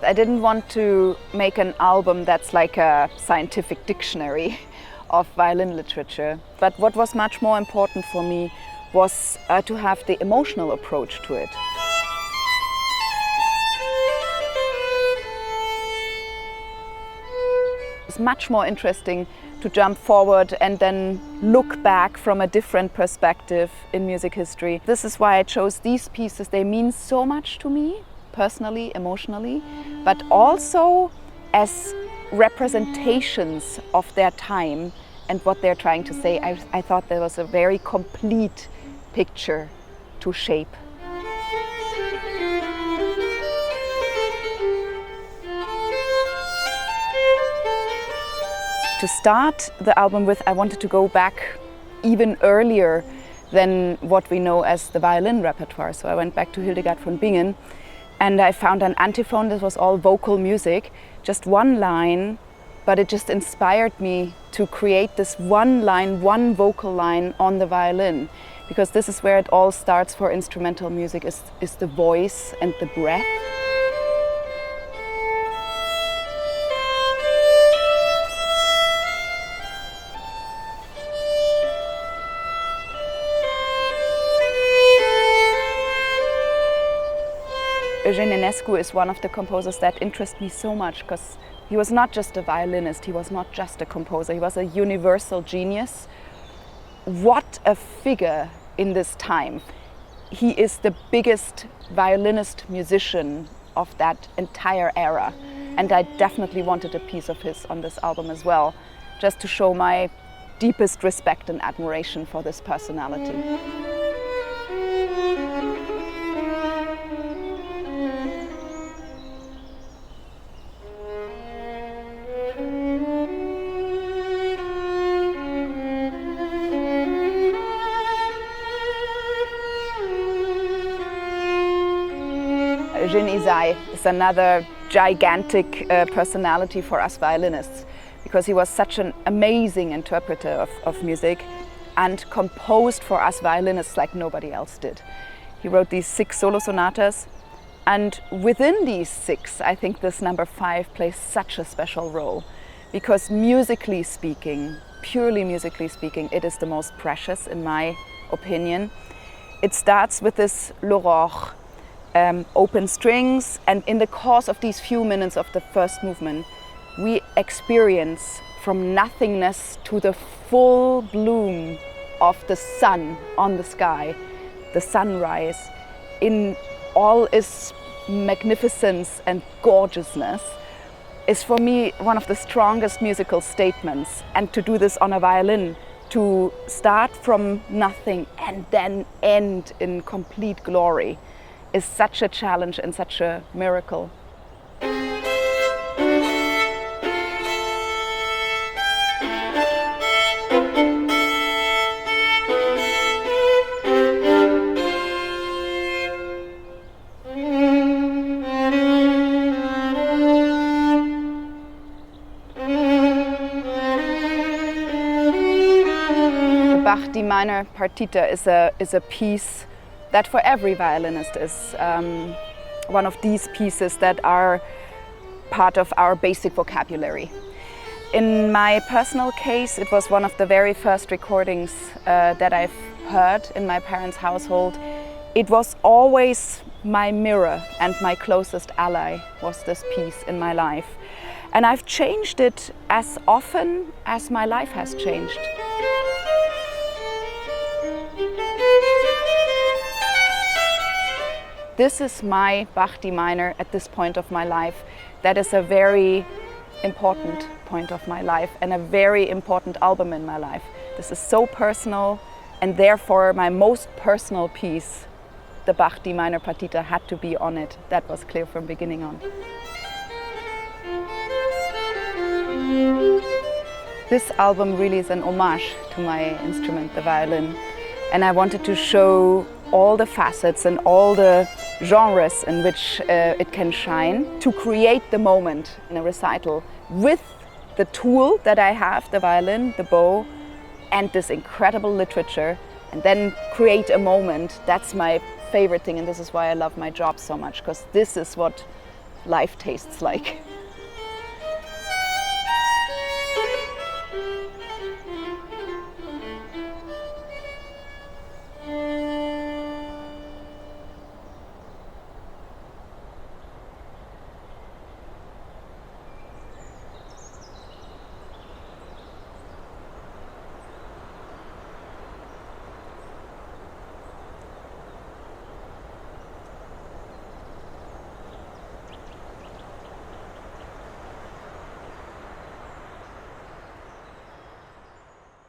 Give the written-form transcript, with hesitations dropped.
I didn't want to make an album that's like a scientific dictionary of violin literature. But what was much more important for me was to have the emotional approach to it. It's much more interesting to jump forward and then look back from a different perspective in music history. This is why I chose these pieces. They mean so much to me, personally, emotionally, but also as representations of their time and what they're trying to say. I thought there was a very complete picture to shape. To start the album with, I wanted to go back even earlier than what we know as the violin repertoire. So I went back to Hildegard von Bingen and I found an antiphon that was all vocal music, just one line, but it just inspired me to create this one line, one vocal line on the violin, because this is where it all starts for instrumental music, is the voice and the breath. Eugène Enescu is one of the composers that interest me so much, because he was not just a violinist, he was not just a composer, he was a universal genius. What a figure in this time. He is the biggest violinist musician of that entire era, and I definitely wanted a piece of his on this album as well, just to show my deepest respect and admiration for this personality. Eugène Ysaÿe is another gigantic personality for us violinists, because he was such an amazing interpreter of music and composed for us violinists like nobody else did. He wrote these 6 solo sonatas, and within these 6, I think this number 5 plays such a special role, because musically speaking, purely musically speaking, it is the most precious in my opinion. It starts with this l'aurore, open strings, and in the course of these few minutes of the first movement, we experience from nothingness to the full bloom of the sun on the sky, the sunrise, in all its magnificence and gorgeousness, is for me one of the strongest musical statements. And to do this on a violin, to start from nothing and then end in complete glory, is such a challenge and such a miracle. The Bach D minor partita is a piece that for every violinist is one of these pieces that are part of our basic vocabulary. In my personal case, it was one of the very first recordings that I've heard in my parents' household. It was always my mirror and my closest ally was this piece in my life. And I've changed it as often as my life has changed. This is my Bach D minor at this point of my life. That is a very important point of my life and a very important album in my life. This is so personal, and therefore my most personal piece, the Bach D minor partita, had to be on it. That was clear from beginning on. This album really is an homage to my instrument, the violin, and I wanted to show all the facets and all the genres in which it can shine, to create the moment in a recital with the tool that I have, the violin, the bow, and this incredible literature, and then create a moment. That's my favorite thing, and this is why I love my job so much, because this is what life tastes like.